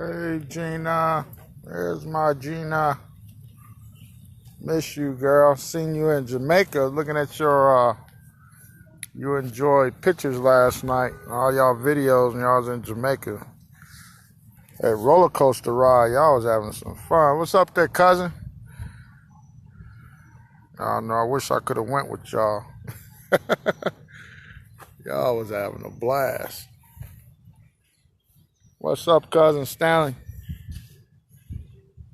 Hey Gina, there's my Gina. Miss you, girl. Seen you in Jamaica. Looking at your you enjoyed pictures last night. All y'all videos when y'all was in Jamaica. That roller coaster ride, y'all was having some fun. What's up there, cousin? Oh no, I wish I could have went with y'all. Y'all was having a blast. What's up, cousin Stanley?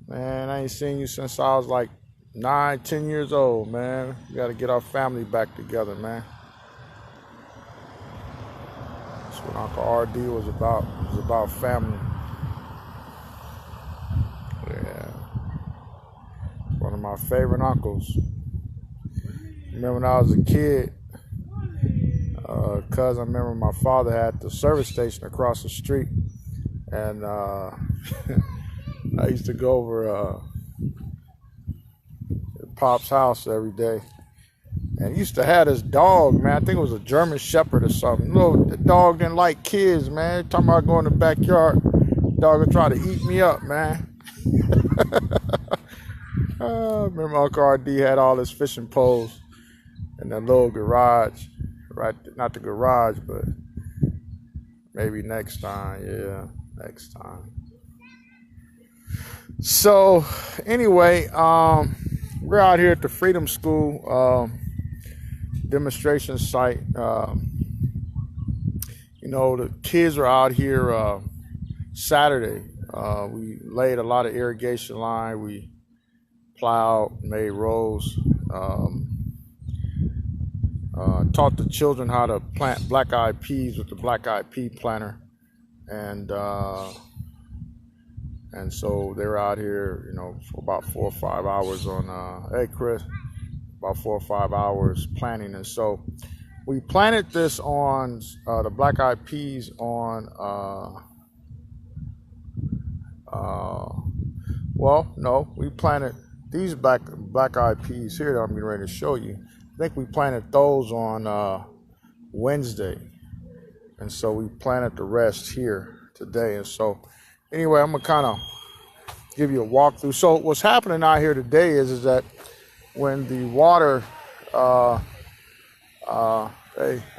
Man, I ain't seen you since I was like 9, 10 years old, man. We gotta get our family back together, man. That's what Uncle RD was about. It was about family. Yeah. One of my favorite uncles. Remember when I was a kid, cuz I remember my father had the service station across the street. And I used to go over Pop's house every day. And he used to have this dog, man. I think it was a German Shepherd or something. The dog didn't like kids, man. Talking about going in the backyard. Dog would try to eat me up, man. Remember Uncle RD had all his fishing poles in that little garage. Right, not the garage, but maybe next time, yeah. Next time. So anyway, we're out here at the Freedom School demonstration site. The kids are out here Saturday. We laid a lot of irrigation line. We plowed, made rows, taught the children how to plant black-eyed peas with the black-eyed pea planter. And so they were out here, for about 4 or 5 hours on, hey Chris, about 4 or 5 hours planting. And so we planted this on the black-eyed peas on, we planted these black-eyed peas here that I'm getting ready to show you. I think we planted those on Wednesday. And so we planted the rest here today. And so anyway, I'm going to kind of give you a walkthrough. So what's happening out here today is that when the water, hey, how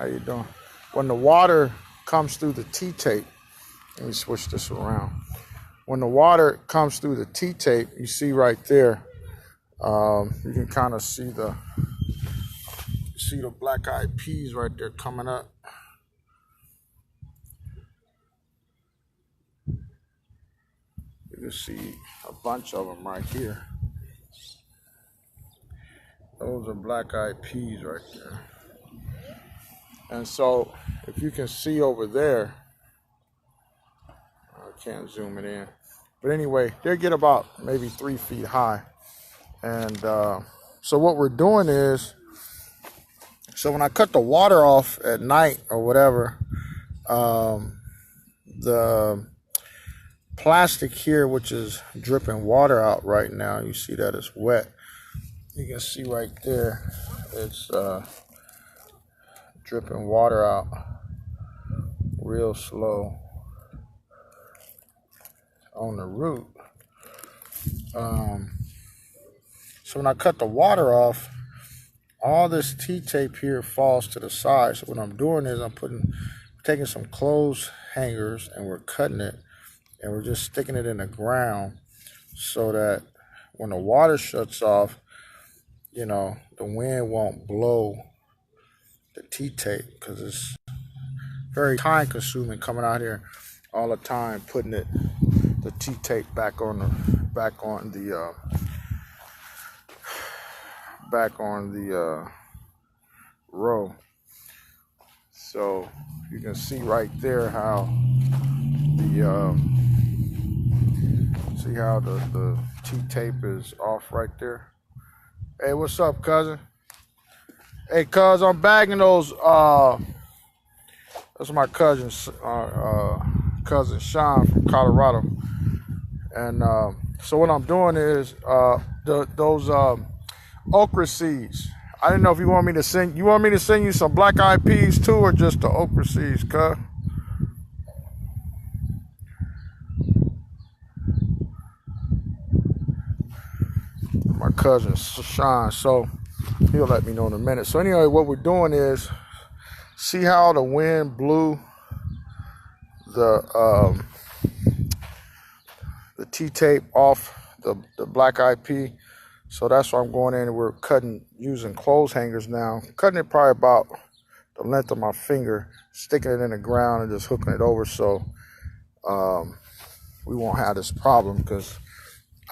you doing? When the water comes through the T-tape, let me switch this around. When the water comes through the T-tape, you see right there, you can kind of see the black-eyed peas right there coming up. You can see a bunch of them right here. Those are black-eyed peas right there. And so, if you can see over there, I can't zoom it in. But anyway, they get about maybe 3 feet high. And so what we're doing is, so when I cut the water off at night or whatever, the plastic here, which is dripping water out right now, you see that it's wet. You can see right there, it's dripping water out real slow on the root. So when I cut the water off, all this T-tape here falls to the side. So what I'm doing is I'm taking some clothes hangers and we're cutting it. And we're just sticking it in the ground so that when the water shuts off, the wind won't blow the T-tape, because it's very time consuming coming out here all the time, putting the T-tape back on the row. So you can see right there how the T-tape is off right there. Hey, what's up, cousin? Hey, cuz, I'm bagging those. That's my cousin Sean from Colorado. And so what I'm doing is those okra seeds. I didn't know if you want me to send you some black-eyed peas too, or just the okra seeds, cuz. cousin Sean, so he'll let me know in a minute. So anyway, what we're doing is, see how the wind blew the T-tape off the black eyed pea. So that's why I'm going in and we're cutting, using clothes hangers now. Cutting it probably about the length of my finger, sticking it in the ground and just hooking it over so we won't have this problem, because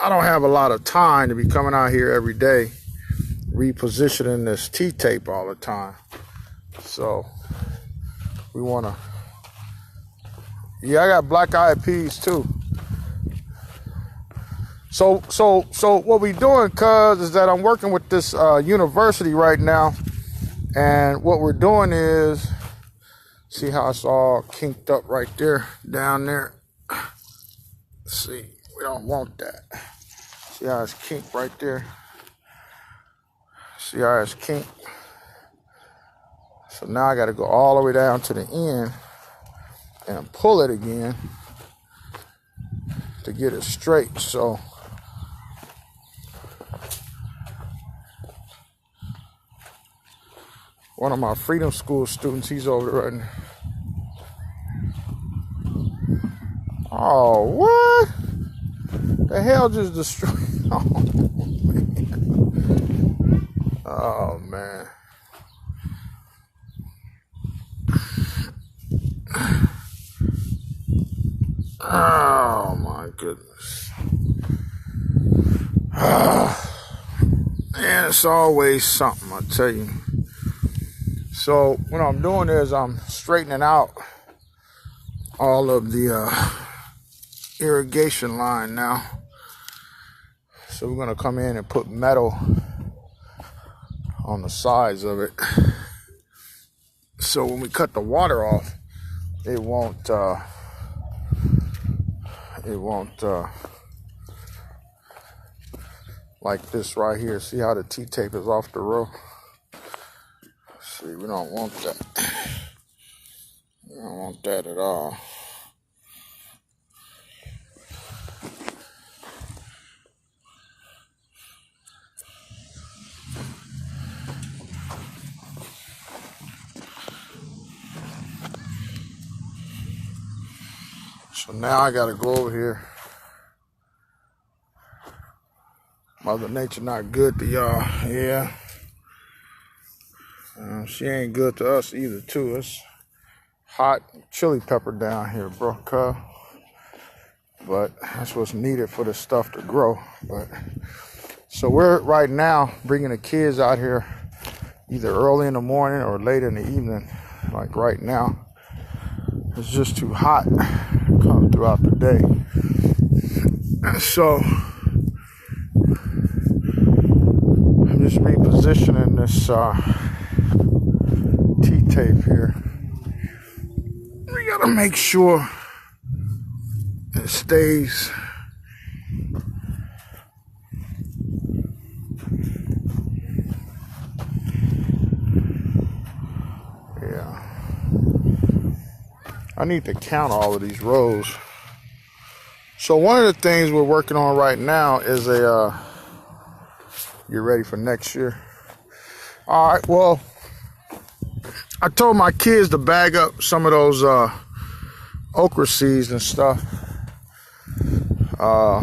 I don't have a lot of time to be coming out here every day repositioning this T-tape all the time. So we want to, yeah, I got black eyed peas too. So what we doing, cuz, is that I'm working with this university right now, and what we're doing is, see how it's all kinked up right there, down there. See, we don't want that. See how it's kinked right there? See how it's kinked? So now I got to go all the way down to the end and pull it again to get it straight. So one of my Freedom School students, he's over there right now. Oh, what? The hell just destroyed? Oh, man. Oh, my goodness. Man, it's always something, I tell you. So what I'm doing is I'm straightening out all of the irrigation line now. So we're gonna come in and put metal on the sides of it, so when we cut the water off, it won't like this right here. See how the T-tape is off the row? See, we don't want that. We don't want that at all. So now I gotta go over here. Mother Nature not good to y'all, yeah. She ain't good to us either, too. It's hot chili pepper down here, bro, cuz. But that's what's needed for this stuff to grow. But so we're right now bringing the kids out here either early in the morning or late in the evening, like right now. It's just too hot coming throughout the day. So I'm just repositioning this T-tape here. We gotta make sure it stays I need to count all of these rows. So one of the things we're working on right now is get ready for next year. All right, well, I told my kids to bag up some of those okra seeds and stuff. I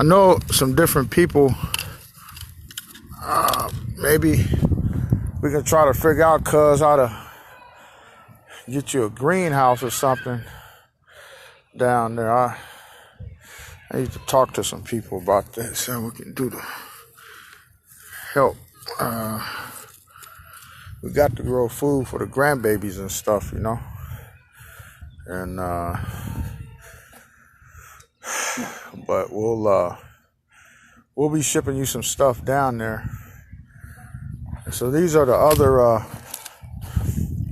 know some different people, maybe we can try to figure out, cuz, how to get you a greenhouse or something down there. I need to talk to some people about that, so we can do to help. We got to grow food for the grandbabies and stuff, you know. And but we'll be shipping you some stuff down there. So these are the other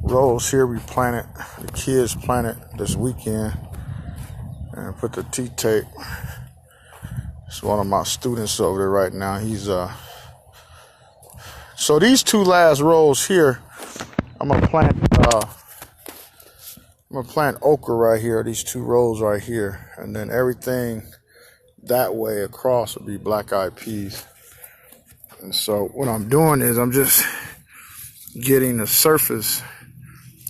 rows here we planted, the kids planted this weekend, and put the T-tape. It's one of my students over there right now. He's so these two last rows here, I'm gonna plant okra right here, these two rows right here, and then everything that way across would be black-eyed peas. And so what I'm doing is I'm just getting the surface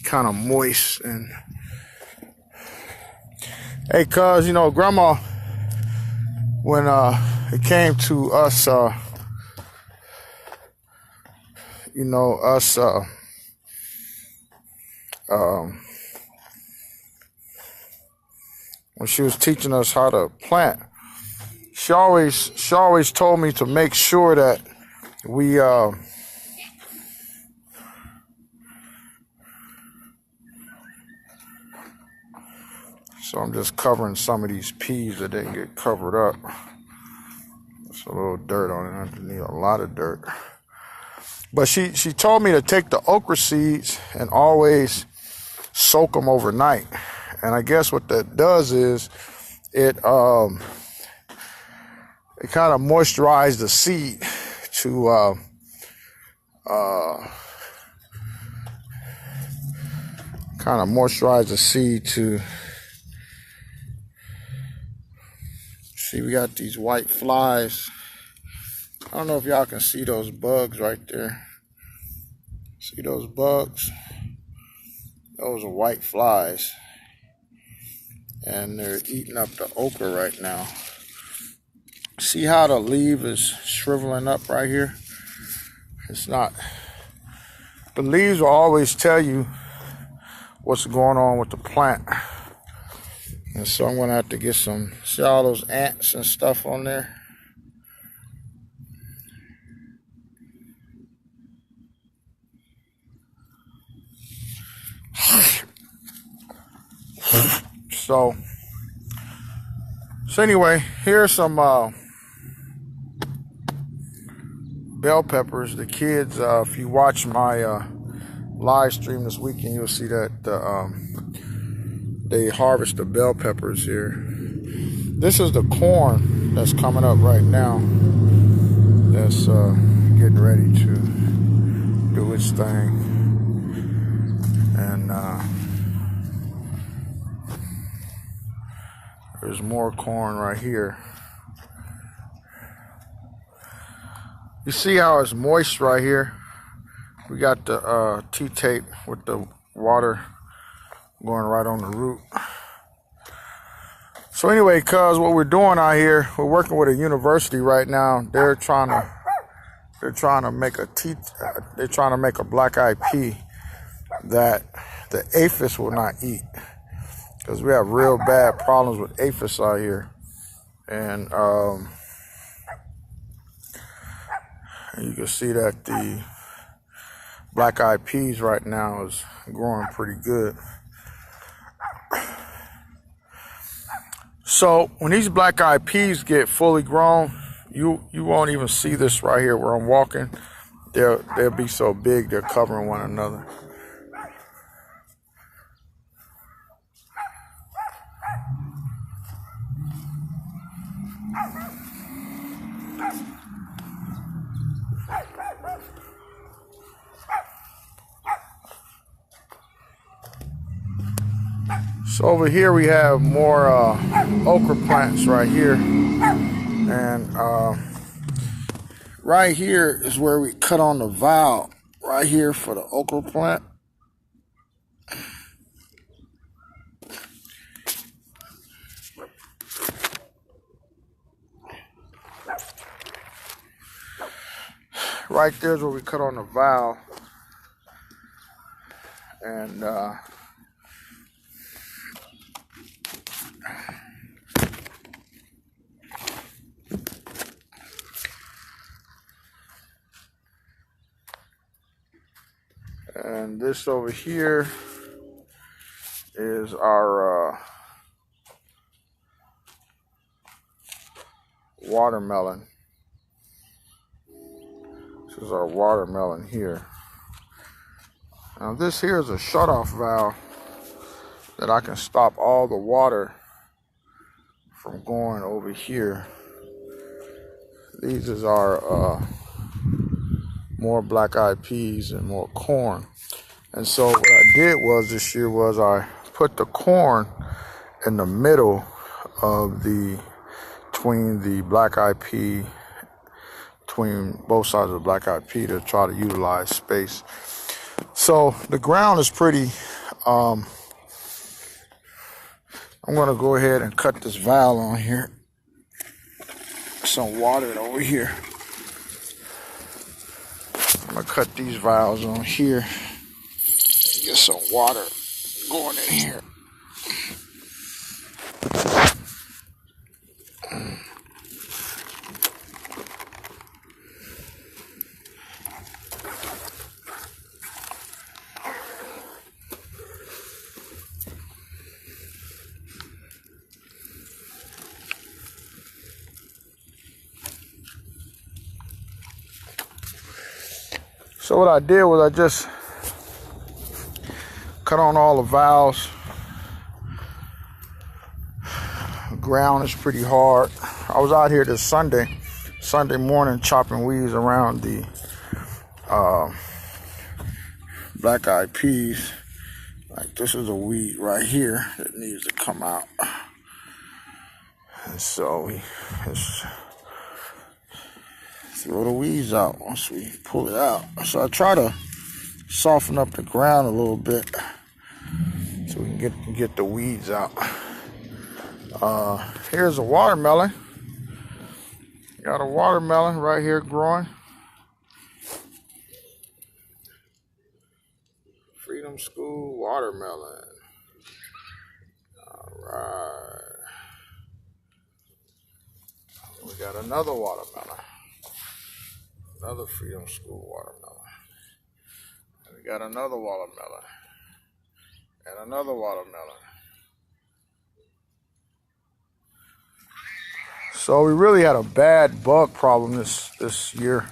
kind of moist. And hey, cuz, you know, Grandma, when it came to us, you know, us when she was teaching us how to plant, she always told me to make sure that we so I'm just covering some of these peas that didn't get covered up. There's a little dirt on it. I need a lot of dirt. But she told me to take the okra seeds and always soak them overnight. And I guess what that does is it kind of moisturizes the seed to see, we got these white flies. I don't know if y'all can see those bugs right there. See those bugs? Those are white flies. And they're eating up the okra right now. See how the leaf is shriveling up right here? It's not. The leaves will always tell you what's going on with the plant. And so I'm going to have to get some, see all those ants and stuff on there? So anyway, here's some bell peppers. The kids, if you watch my live stream this weekend, you'll see that they harvest the bell peppers here. This is the corn that's coming up right now. That's getting ready to do its thing. And there's more corn right here. You see how it's moist right here? We got the T-tape with the water going right on the root. So anyway, cuz what we're doing out here, we're working with a university right now. They're trying to make a black-eyed pea that the aphids will not eat, because we have real bad problems with aphids out here. And you can see that the black-eyed peas right now is growing pretty good. So when these black-eyed peas get fully grown, you won't even see this right here where I'm walking. They'll be so big they're covering one another. So over here we have more okra plants right here, and right here is where we cut on the valve right here for the okra plant. Right there is where we cut on the valve, and this over here is our watermelon. This is our watermelon here. Now this here is a shut-off valve that I can stop all the water from going over here. These is our more black-eyed peas and more corn. And so what I did was this year was I put the corn in the middle of the between the black eyed pea, between both sides of the black eyed pea to try to utilize space. So the ground is pretty, I'm going to go ahead and cut this valve on here. Some water over here. I'm going to cut these valves on here. Get some water going in here. So what I did was I just cut on all the valves. The ground is pretty hard. I was out here this Sunday morning chopping weeds around the black eyed peas. Like this is a weed right here that needs to come out. And so we just throw the weeds out once we pull it out. So I try to soften up the ground a little bit so we can get the weeds out. Here's a watermelon. Got a watermelon right here growing. Freedom School watermelon. All right. We got another watermelon. Another Freedom School watermelon. And we got another watermelon. And another watermelon. So we really had a bad bug problem this year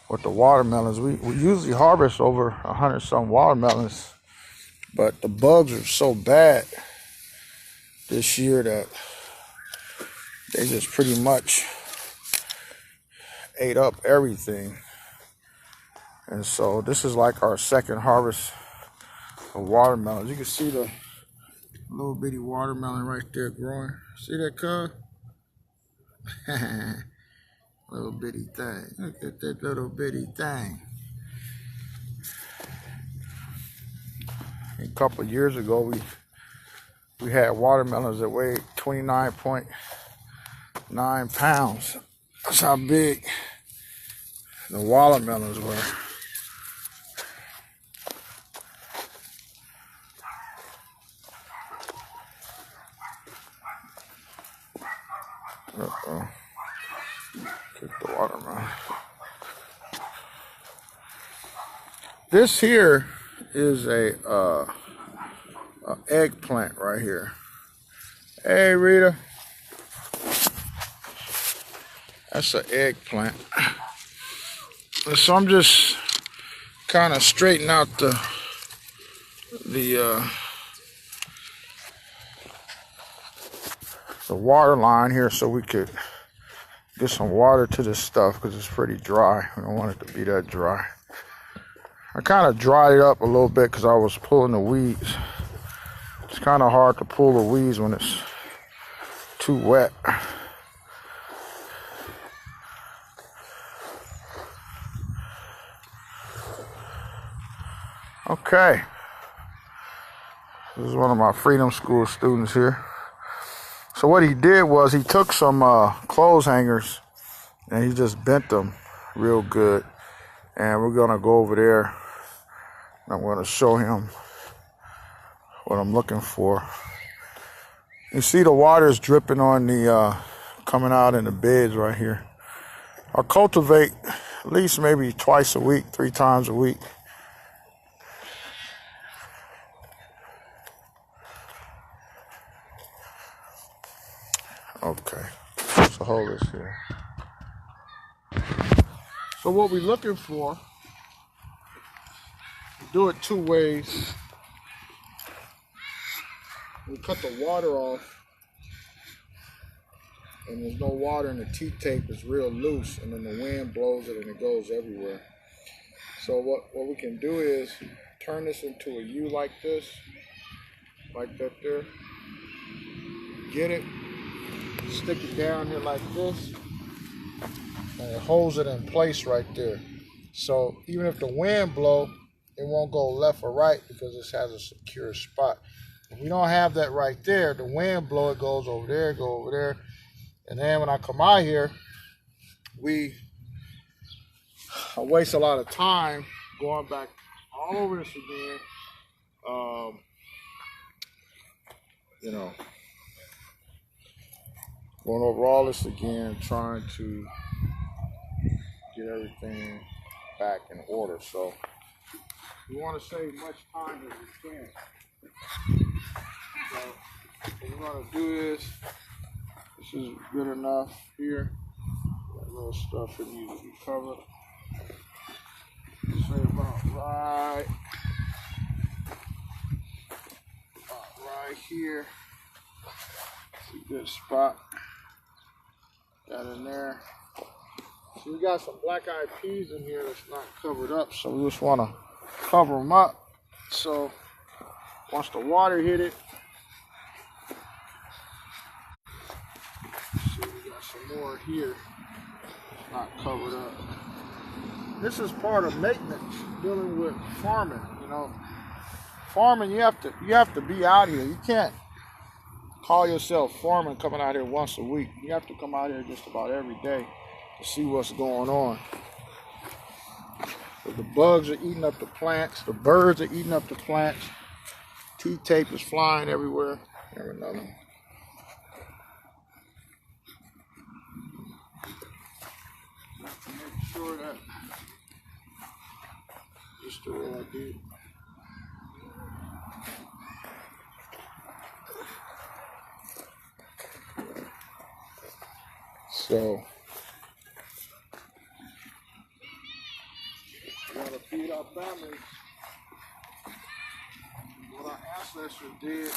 with the watermelons. We usually harvest over 100-some watermelons, but the bugs are so bad this year that they just pretty much ate up everything. And so this is like our second harvest of watermelons. You can see the little bitty watermelon right there growing. See that, cuz? Little bitty thing. Look at that little bitty thing. A couple of years ago, we had watermelons that weighed 29.9 pounds. That's how big the watermelons were. Uh-oh. Kick the watermelon. This here is a eggplant right here. Hey, Rita. That's an eggplant. So I'm just kind of straightening out the water line here so we could get some water to this stuff because it's pretty dry. We don't want it to be that dry. I kind of dried it up a little bit because I was pulling the weeds. It's kind of hard to pull the weeds when it's too wet. Okay. This is one of my Freedom School students here. So what he did was he took some clothes hangers and he just bent them real good. And we're going to go over there. I'm going to show him what I'm looking for. You see the water is dripping on the, coming out in the beds right here. I cultivate at least maybe twice a week, 3 times a week. Okay, so hold this here. So what we're looking for, do it 2 ways. We cut the water off, and there's no water in the T-tape, it's real loose, and then the wind blows it and it goes everywhere. So what we can do is turn this into a U like this, like that there. Get it. Stick it down here like this, and it holds it in place right there. So even if the wind blow, it won't go left or right because this has a secure spot. If we don't have that right there, the wind blow, it goes over there, go over there. And then when I come out here, I waste a lot of time going back all over this again. You know, going over all this again, trying to get everything back in order. So we want to save much time as we can. So what we're going to do is, this is good enough here. That little stuff that needs to be covered. Say about right here. It's a good spot. Got in there. So we got some black-eyed peas in here that's not covered up, so we just want to cover them up. So once the water hit it, see, we got some more here. It's not covered up. This is part of maintenance, dealing with farming. You know, farming, you have to be out here. You can't call yourself farming coming out here once a week. You have to come out here just about every day to see what's going on. So the bugs are eating up the plants. The birds are eating up the plants. T-tape is flying everywhere. There's another one. Have to make sure that just the way I did. So we gotta feed our families what our ancestors did.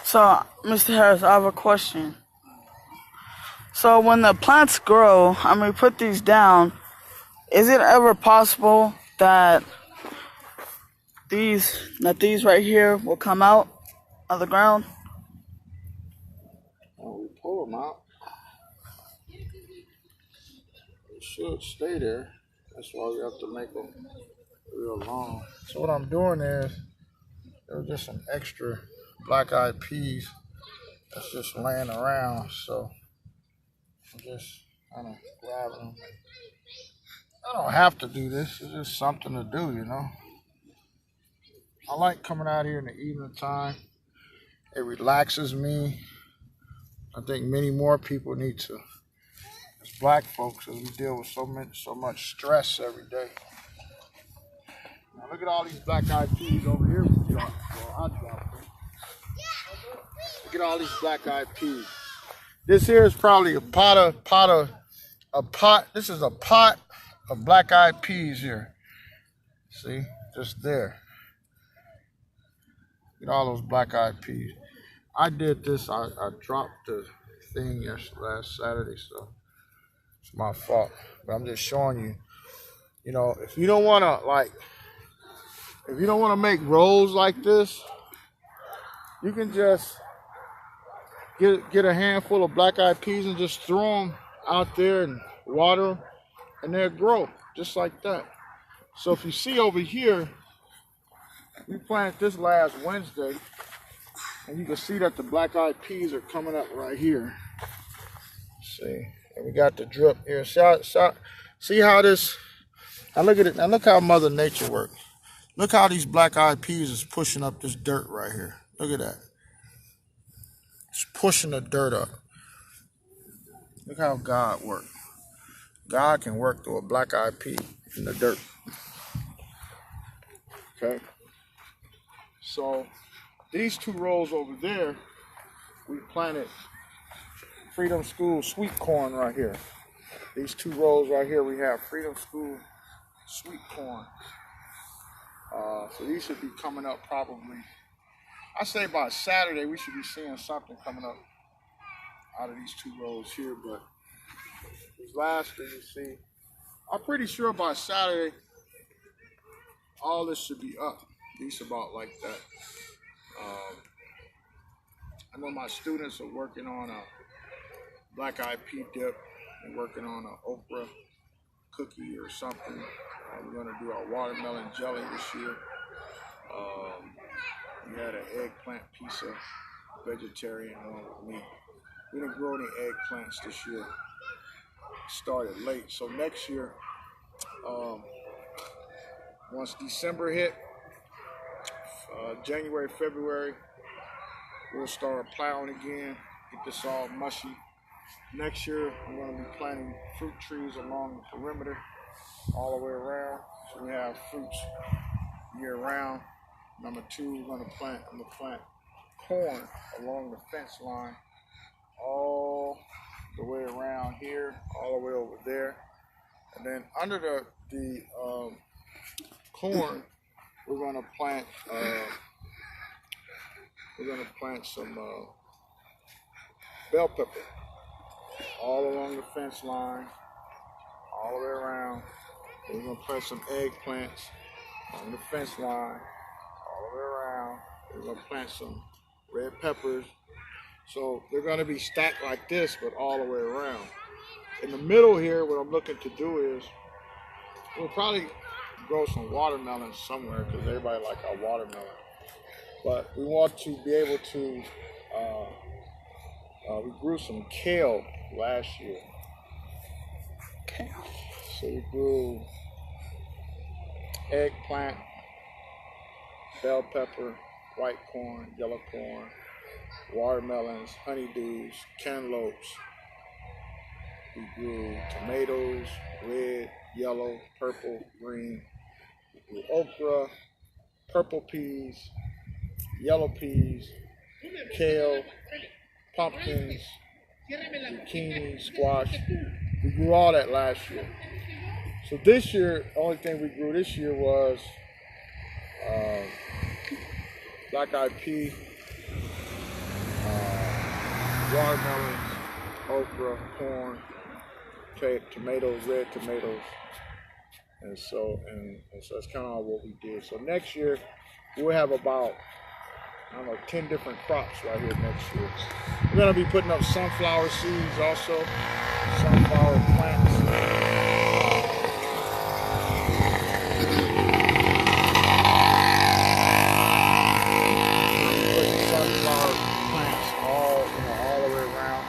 So, Mr. Harris, I have a question. So, when the plants grow and we put these down, is it ever possible that these right here will come out of the ground? Well, we pull them out. They should stay there. That's why we have to make them real long. So what I'm doing is, there's just some extra black-eyed peas that's just laying around. So I'm just kind of grabbing them. I don't have to do this. It's just something to do, you know. I like coming out here in the evening time. It relaxes me. I think many more people need to, as black folks, as we deal with so much stress every day. Now look at all these black-eyed peas over here. Well, I dropped them. Look at all these black-eyed peas. This here is probably a pot. This is a pot of black-eyed peas here. See, just there. Look at all those black-eyed peas. I did this. I dropped the thing last Saturday, so it's my fault. But I'm just showing you. You know, if you don't want to make rolls like this, you can just get a handful of black-eyed peas and just throw them out there and water them, and they'll grow just like that. So if you see over here, we planted this last Wednesday, and you can see that the black-eyed peas are coming up right here. See, and we got the drip here. See how this? Now look at it. Now look how Mother Nature works. Look how these black eyed peas is pushing up this dirt right here. Look at that. It's pushing the dirt up. Look how God works. God can work through a black eyed pea in the dirt. Okay. So these 2 rows over there, we planted Freedom School sweet corn right here. These 2 rows right here, we have Freedom School sweet corn. So these should be coming up probably, I say by Saturday, we should be seeing something coming up out of these 2 rows here. But this last thing you see, I'm pretty sure by Saturday, all this should be up. These about like that. I know my students are working on a black eyed pea dip and working on an okra cookie or something. We're going to do our watermelon jelly this year. We had an eggplant pizza, vegetarian one with meat. We didn't grow any eggplants this year. Started late. So next year, once December hit, January, February, we'll start plowing again, get this all mushy. Next year, I'm going to be planting fruit trees along the perimeter all the way around. So we have fruits year round. Number 2, I'm going to plant corn along the fence line all the way around here, all the way over there. And then under the corn, we're going to plant some bell pepper all along the fence line, all the way around. We're going to plant some eggplants on the fence line, all the way around. We're going to plant some red peppers. So they're going to be stacked like this, but all the way around. In the middle here, what I'm looking to do is, we'll probably grow some watermelon somewhere because everybody likes our watermelon. But we want to be able to, we grew some kale last year. Kale. So we grew eggplant, bell pepper, white corn, yellow corn, watermelons, honeydews, cantaloupes. We grew tomatoes, red, yellow, purple, green. We grew okra, purple peas, yellow peas, kale, pumpkins, zucchini, squash. We grew all that last year. So this year, the only thing we grew this year was black eyed pea, watermelons, okra, corn, tomatoes, red tomatoes, and so that's kind of what we did. So next year we'll have about 10 different crops right here next year. We're gonna be putting up sunflower seeds also, sunflower plants. Sunflower plants all the way around.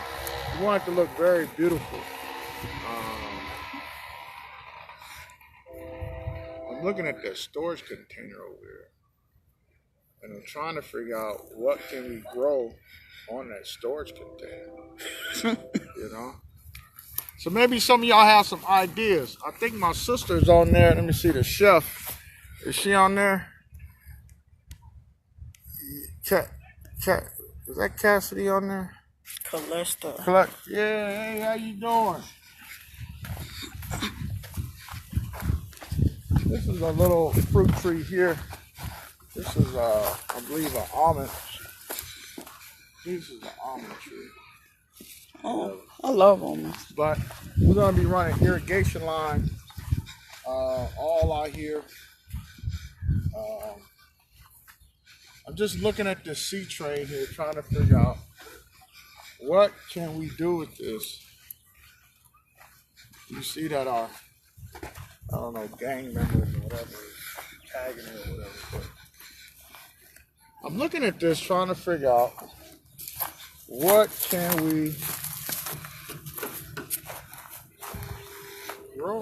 We want it to look very beautiful. I'm looking at that storage container over there, and I'm trying to figure out what can we grow on that storage container. You know? So maybe some of y'all have some ideas. I think my sister's on there. Let me see the chef. Is she on there? Is that Cassidy on there? Callista. Yeah, hey, how you doing? This is a little fruit tree here. This is, I believe, an almond. This is an almond tree. Oh, I love almonds. But we're going to be running irrigation line all out here. I'm just looking at this sea train here, trying to figure out what can we do with this. You see that our, I don't know, gang members or whatever, tagging it or whatever. But I'm looking at this, trying to figure out what can we grow.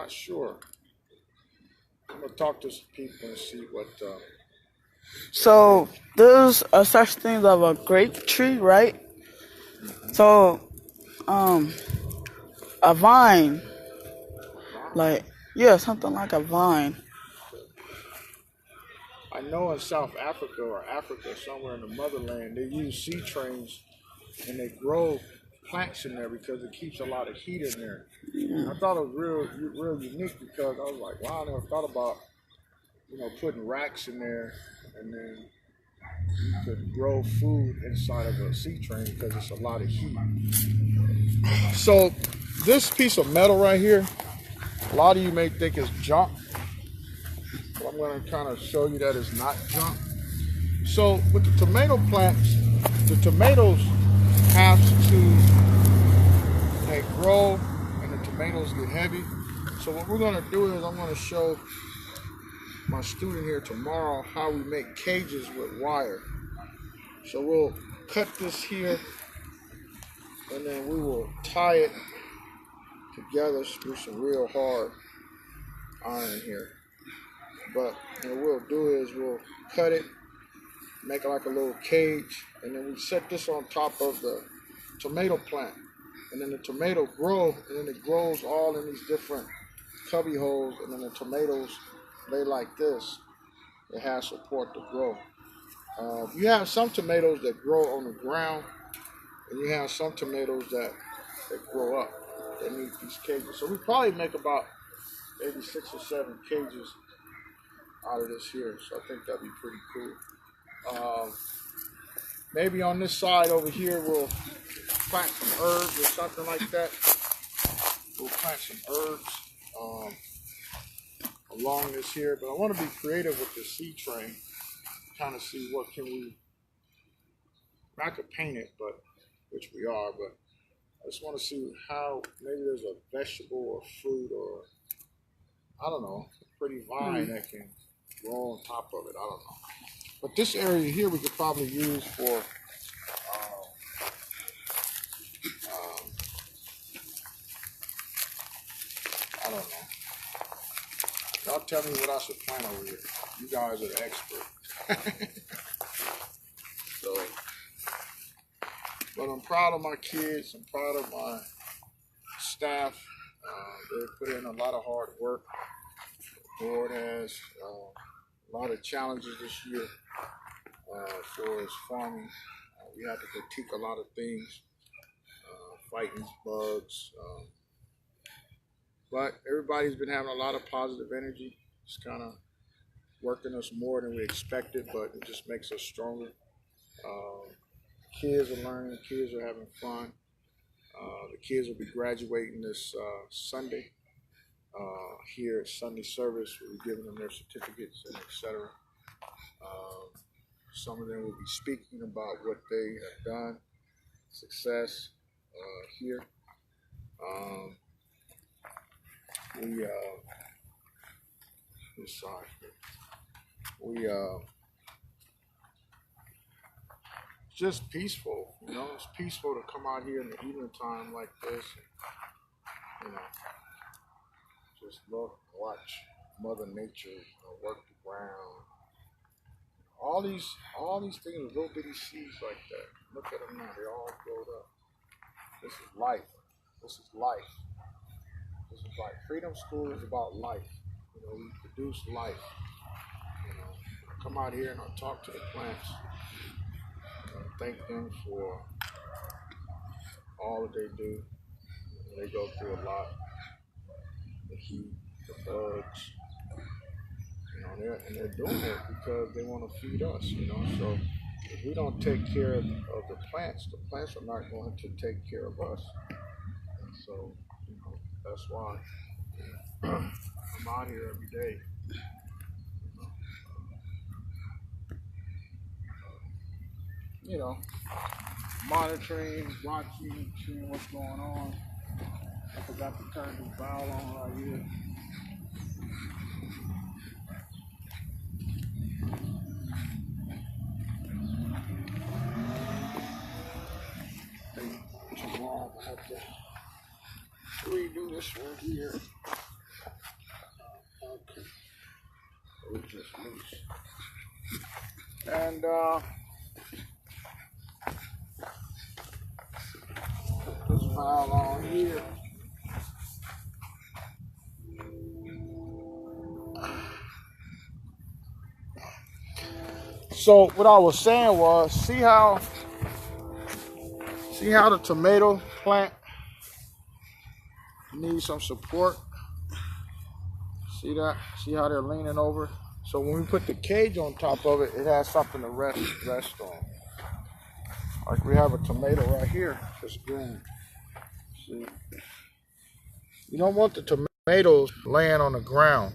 not sure. I'm gonna talk to some people and see what. So there's a such thing of a grape tree, right? So um, a vine, like yeah, something like a vine. I know in South Africa or Africa, somewhere in the motherland, they use sea trains and they grow plants in there because it keeps a lot of heat in there. And I thought it was real unique because I was like, wow, I never thought about putting racks in there and then you could grow food inside of a sea train because it's a lot of heat. So this piece of metal right here, a lot of you may think is junk, but I'm going to kind of show you that it's not junk. So with the tomato plants, the tomatoes have to, they grow and the tomatoes get heavy. So what we're going to do is I'm going to show my student here tomorrow how we make cages with wire. So we'll cut this here and then we will tie it together through some real hard iron here. But what we'll do is we'll cut it, make it like a little cage, and then we set this on top of the tomato plant. And then the tomato grow, and then it grows all in these different cubby holes, and then the tomatoes lay like this. It has support to grow. You have some tomatoes that grow on the ground, and you have some tomatoes that grow up. They need these cages. So we probably make about maybe 6 or 7 cages out of this here. So I think that'd be pretty cool. Maybe on this side over here we'll plant some herbs or something like that. We'll plant some herbs along this here. But I want to be creative with the sea train. Kind of see what can we. I could paint it, but which we are. But I just want to see how maybe there's a vegetable or fruit or I don't know, a pretty vine that can grow on top of it. I don't know. But this area here we could probably use for I don't know. Y'all tell me what I should plant over here. You guys are the expert. So, but I'm proud of my kids. I'm proud of my staff. They put in a lot of hard work. The board has a lot of challenges this year for its farming. We had to critique a lot of things, fighting bugs. But everybody's been having a lot of positive energy. It's kind of working us more than we expected, but it just makes us stronger. Kids are learning. Kids are having fun. The kids will be graduating this Sunday. Here at Sunday service, we'll be giving them their certificates and etc. Some of them will be speaking about what they have done, success here. Just peaceful, it's peaceful to come out here in the evening time like this and, just look, watch Mother Nature work the ground. All these things are little bitty seeds like that. Look at them now, they all growed up. This is life. This is life. This is like Freedom School is about life. We produce life. I come out here and I talk to the plants. Thank them for all that they do. They go through a lot. The heat, the bugs. And they're doing it because they want to feed us. So if we don't take care of the plants are not going to take care of us. And so, that's why I'm out here every day. Monitoring, watching, seeing what's going on. I forgot to turn this valve on right here. Tomorrow I have to redo this one here. And put this file on here. So what I was saying was, see how the tomato plant needs some support? See that? See how they're leaning over? So when we put the cage on top of it, it has something to rest on. Like we have a tomato right here, it's green. See? You don't want the tomatoes laying on the ground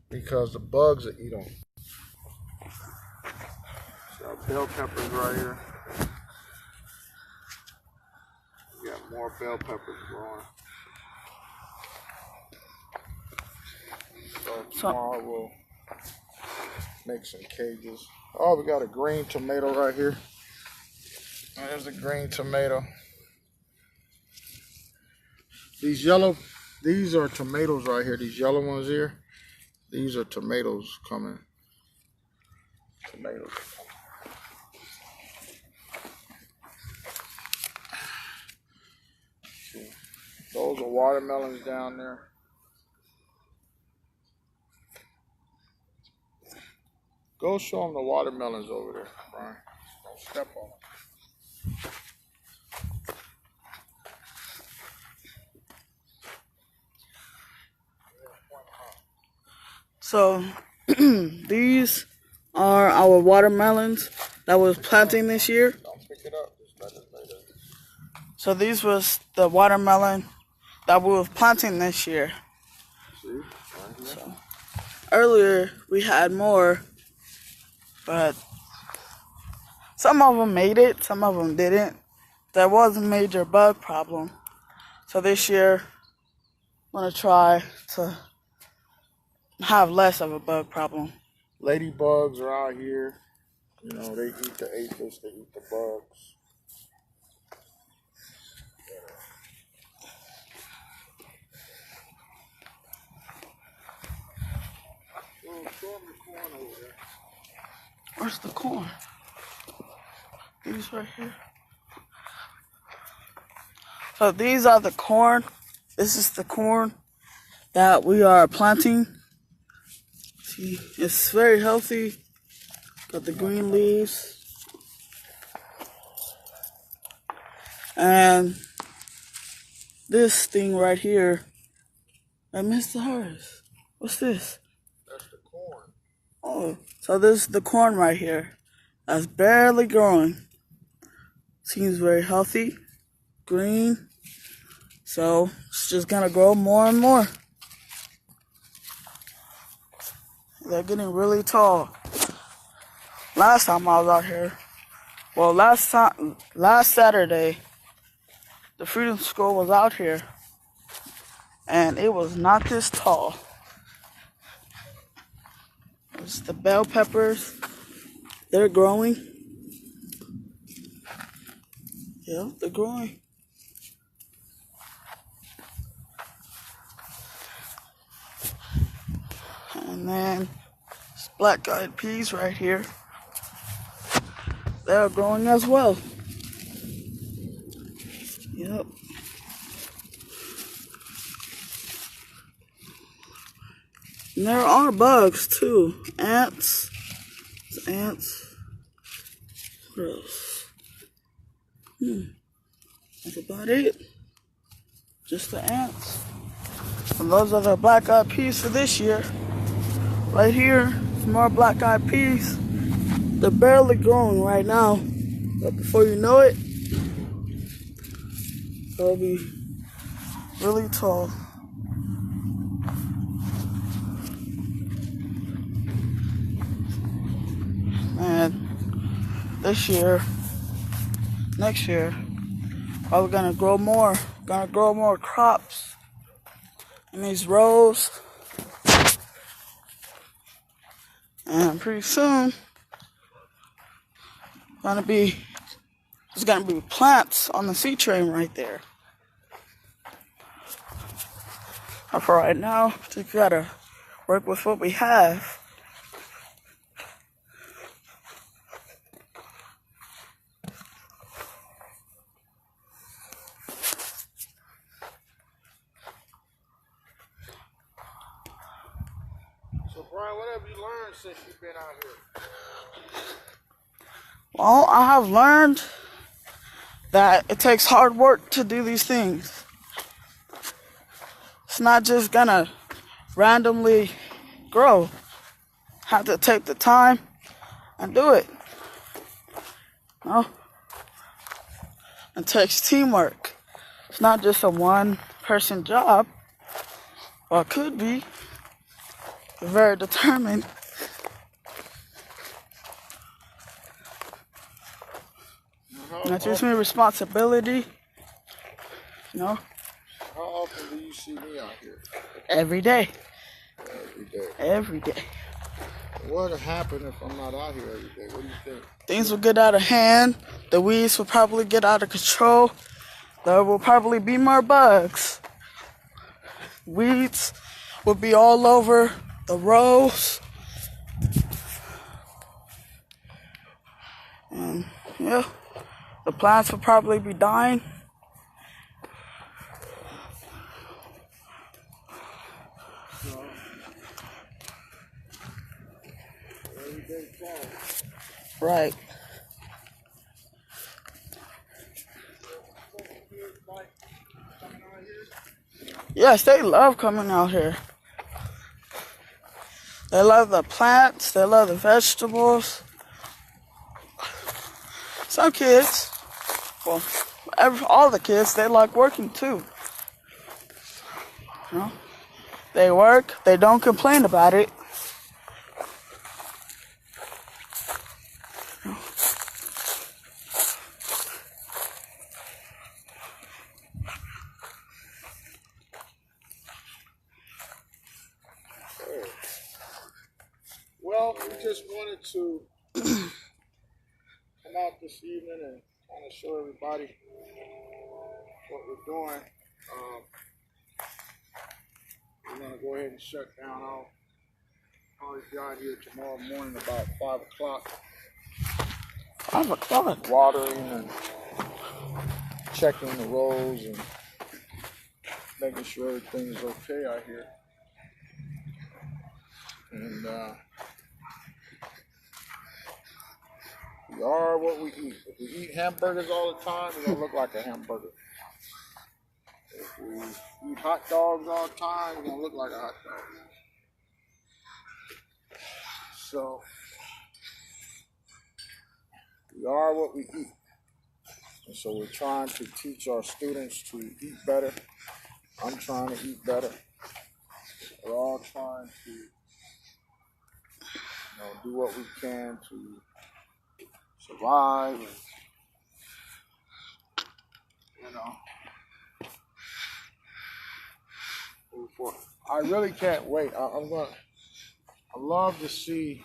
because the bugs will eat them. So our bell peppers right here. We got more bell peppers growing. So tomorrow we'll make some cages. Oh, we got a green tomato right here. There's a green tomato. These are tomatoes right here. These yellow ones here. These are tomatoes coming. Tomatoes. See, those are watermelons down there. Go show them the watermelons over there, Brian. Don't step on them. So these are our watermelons that was planting this year. Don't pick it up. Just let it lay there. So these was the watermelon that we was planting this year. See? Right here. So earlier we had more, but some of them made it, some of them didn't. There was a major bug problem. So this year I'm gonna try to have less of a bug problem. Ladybugs are out here. You know, they eat the aphids, they eat the bugs. Oh, show them the corn over there. Where's the corn? These right here. So these are the corn. This is the corn that we are planting. See, it's very healthy. Got the green leaves. And this thing right here, Mr. Harris, what's this? That's the corn. Oh, so this is the corn right here. That's barely growing. Seems very healthy, green. So it's just gonna grow more and more. They're getting really tall. Last time I was out here, well, last Saturday, the Freedom School was out here, and it was not this tall. It's the bell peppers. They're growing. Yeah, they're growing. And then black-eyed peas right here. They're growing as well. Yep. And there are bugs too. Ants. Ants. What else? That's about it. Just the ants. And those are the black-eyed peas for this year. Right here, some more black-eyed peas. They're barely growing right now, but before you know it, they'll be really tall. And this year, next year, probably gonna grow more. Gonna grow more crops in these rows. And pretty soon, there's gonna be plants on the sea train right there. But for right now, just gotta work with what we have. you learned since you've been out here? Well, I have learned that it takes hard work to do these things. It's not just gonna randomly grow. Have to take the time and do it. No? It takes teamwork. It's not just a one-person job. Well, it could be. Very determined. That gives me responsibility. You know? How often do you see me out here? Every day. Every day. Every day. What'll happen if I'm not out here every day? What do you think? Things will get out of hand. The weeds will probably get out of control. There will probably be more bugs. Weeds will be all over the rows. And yeah, the plants will probably be dying. Right. Yes, they love coming out here. They love the plants. They love the vegetables. Some kids, well, all the kids, they like working too. You know? They work. They don't complain about it. Well, we just wanted to come out this evening and kind of show everybody what we're doing. We're going to go ahead and shut down. I'll probably be out here tomorrow morning about 5 o'clock. 5 o'clock. Watering and checking the rows and making sure everything's okay out here. And we are what we eat. If we eat hamburgers all the time, we're going to look like a hamburger. If we eat hot dogs all the time, we're going to look like a hot dog. So, we are what we eat. And so we're trying to teach our students to eat better. I'm trying to eat better. We're all trying to do what we can to survive and, move forward. I really can't wait. I love to see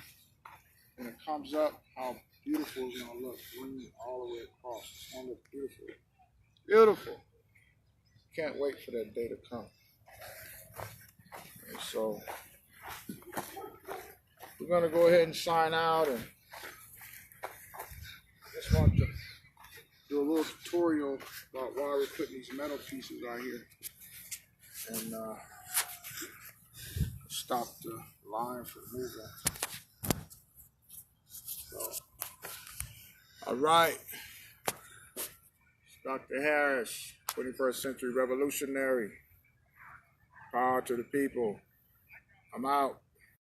when it comes up how beautiful it's going to look green all the way across. It's going to look beautiful. Beautiful. Can't wait for that day to come. And so we're going to go ahead and sign out, and just want to do a little tutorial about why we're putting these metal pieces out here and stop the line from moving. So, all right. Dr. Harris, 21st Century Revolutionary. Power to the people. I'm out.